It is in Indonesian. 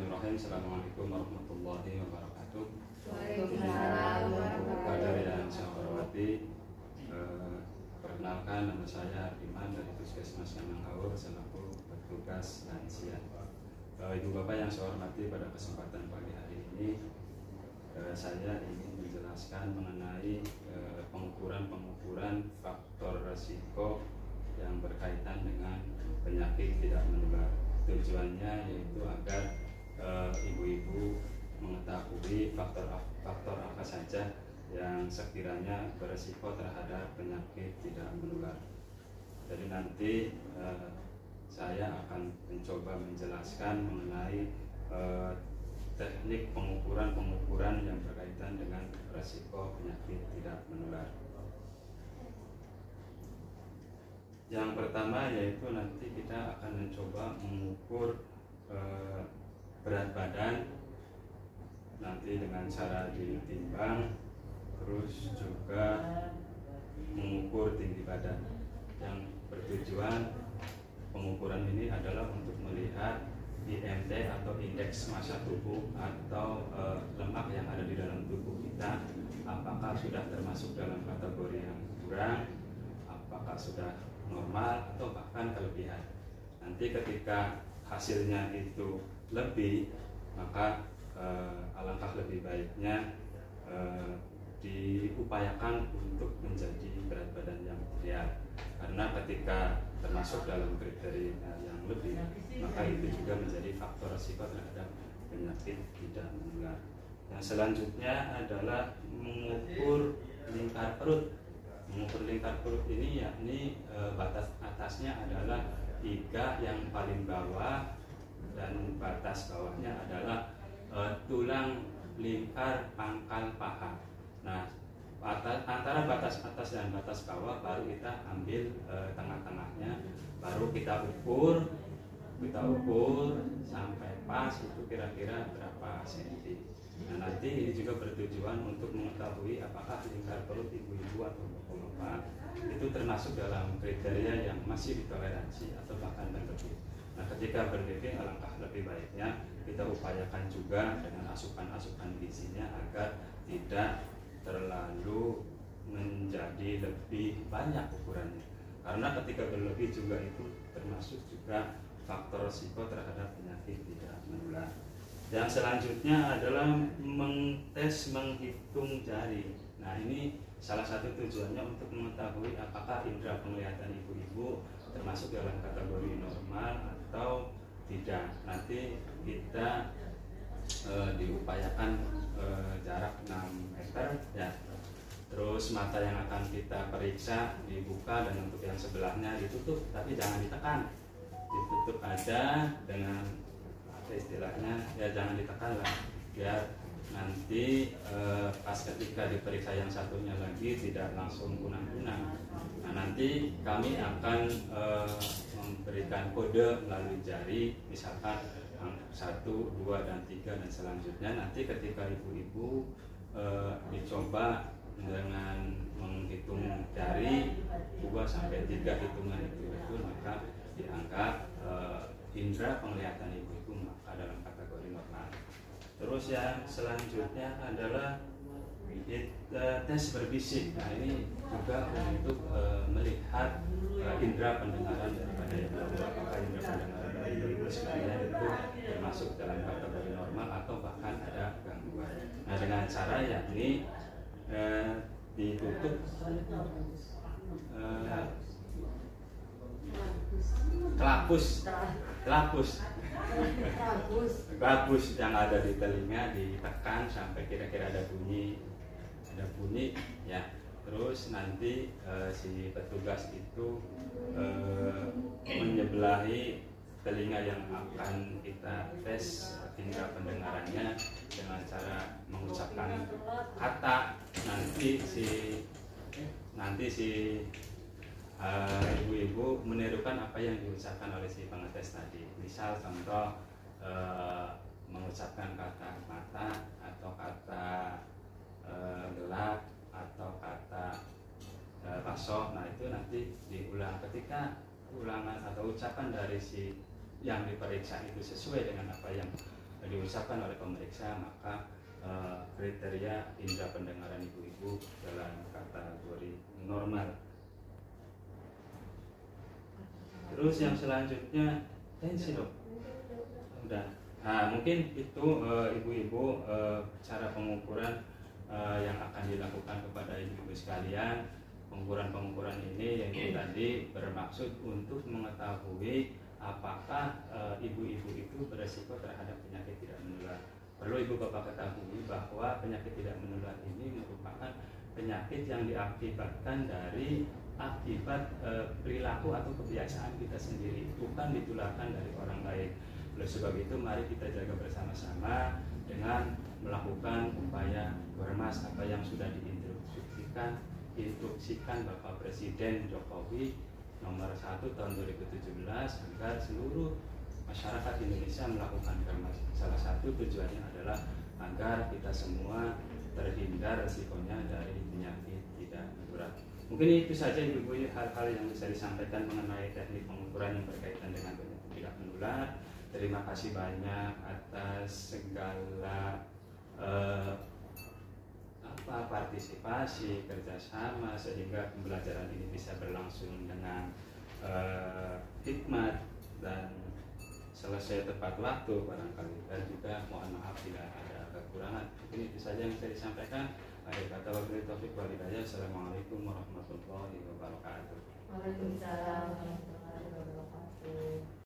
Bismillahirrahmanirrahim. Assalamualaikum warahmatullahi wabarakatuh. Waalaikumsalam Kepada yang saya hormati, perkenalkan nama saya Ardiman dari Puskesmas Kananghaur selaku petugas lansia. Ibu bapak yang saya hormati, pada kesempatan pagi hari ini saya ingin menjelaskan mengenai pengukuran faktor resiko yang berkaitan dengan penyakit tidak menular. Tujuannya yaitu agar ibu-ibu mengetahui faktor apa saja yang sekiranya beresiko terhadap penyakit tidak menular. Jadi nanti saya akan mencoba menjelaskan mengenai teknik pengukuran yang berkaitan dengan resiko penyakit tidak menular. Yang pertama yaitu nanti kita akan mencoba mengukur berat badan nanti dengan cara ditimbang, terus juga mengukur tinggi badan. Yang bertujuan pengukuran ini adalah untuk melihat IMT atau indeks massa tubuh atau lemak yang ada di dalam tubuh kita, apakah sudah termasuk dalam kategori yang kurang, apakah sudah normal atau bahkan kelebihan. Nanti ketika hasilnya itu lebih, maka alangkah lebih baiknya diupayakan untuk menjadi berat badan yang ideal. Karena ketika termasuk dalam kriteria yang lebih, maka itu juga menjadi faktor risiko terhadap penyakit tidak menular. Yang selanjutnya adalah mengukur lingkar perut. Mengukur lingkar perut ini yakni batas atasnya adalah 3 yang paling bawah dan batas bawahnya adalah tulang lingkar pangkal paha. Nah, antara batas atas dan batas bawah baru kita ambil tengah-tengahnya, baru kita ukur sampai pas itu kira-kira berapa senti. Nah, nanti ini juga bertujuan untuk mengetahui apakah lingkar perut ibu-ibu atau bapak-bapak itu termasuk dalam kriteria yang masih ditoleransi atau bahkan berlebih. Nah, ketika berlebih, alangkah lebih baiknya kita upayakan juga dengan asupan-asupan gizinya agar tidak terlalu menjadi lebih banyak ukurannya. Karena ketika berlebih juga itu termasuk juga faktor risiko terhadap penyakit tidak menular. Yang selanjutnya adalah menghitung jari. Nah, ini salah satu tujuannya untuk mengetahui apakah indera penglihatan ibu-ibu termasuk dalam kategori normal atau tidak. Nanti kita diupayakan jarak 6 meter ya. Terus mata yang akan kita periksa dibuka dan untuk yang sebelahnya ditutup, tapi jangan ditekan. Ditutup aja dengan istilahnya ya, jangan ditekan lah, biar nanti pas ketika diperiksa yang satunya lagi tidak langsung kunang-kunang. Nah, nanti kami akan memberikan kode melalui jari, misalkan 1, 2, dan 3 dan selanjutnya. Nanti ketika ibu-ibu dicoba dengan menghitung jari 2 sampai 3 hitungan itu betul, maka dianggap indera penglihatan ibu-ibu maka dalam kategori normal. Terus yang selanjutnya adalah tes berbisik. Nah, ini juga untuk melihat indera pendengaran daripada ibu-ibu, apakah indera pendengaran dari ibu-ibu sekalian itu termasuk dalam kategori normal atau bahkan ada gangguan. Nah, dengan cara yakni ditutup kelapus yang ada di telinga ditekan sampai kira-kira ada bunyi ya. Terus nanti si petugas itu menyebelahi telinga yang akan kita tes indera pendengarannya dengan cara mengucapkan kata. Nanti si ibu-ibu menirukan apa yang diucapkan oleh si pengetes tadi. Misal contoh mengucapkan kata mata atau kata gelap atau kata pasoh. Nah, itu nanti diulang. Ketika ulangan atau ucapan dari si yang diperiksa itu sesuai dengan apa yang diucapkan oleh pemeriksa, maka kriteria indera pendengaran ibu-ibu dalam kategori normal. Terus yang selanjutnya tensi, dok. Udah. Nah, mungkin itu ibu-ibu cara pengukuran yang akan dilakukan kepada ibu-ibu sekalian. Pengukuran ini yang tadi bermaksud untuk mengetahui apakah ibu-ibu itu beresiko terhadap penyakit tidak menular. Perlu ibu bapak ketahui bahwa penyakit tidak menular ini merupakan penyakit yang diakibatkan dari akibat perilaku atau kebiasaan kita sendiri, bukan ditularkan dari orang lain. Oleh sebab itu, mari kita jaga bersama-sama dengan melakukan upaya Gormas apa yang sudah diinstruksikan Bapak Presiden Jokowi nomor 1 tahun 2017 agar seluruh masyarakat Indonesia melakukan Gormas. Salah satu tujuannya adalah agar kita semua terhindar resikonya dari penyakit tidak menular. Mungkin itu saja ibu-ibu hal-hal yang bisa disampaikan mengenai teknik pengukuran yang berkaitan dengan penyakit tidak menular. Terima kasih banyak atas segala partisipasi, kerjasama sehingga pembelajaran ini bisa berlangsung dengan hikmat dan selesai tepat waktu barangkali, dan juga mohon maaf bila ada kekurangan. Mungkin itu saja yang bisa disampaikan. Akhir kata wabillahi taufiq wal hidayah. Assalamualaikum warahmatullahi wabarakatuh. Waalaikumsalam warahmatullahi wabarakatuh.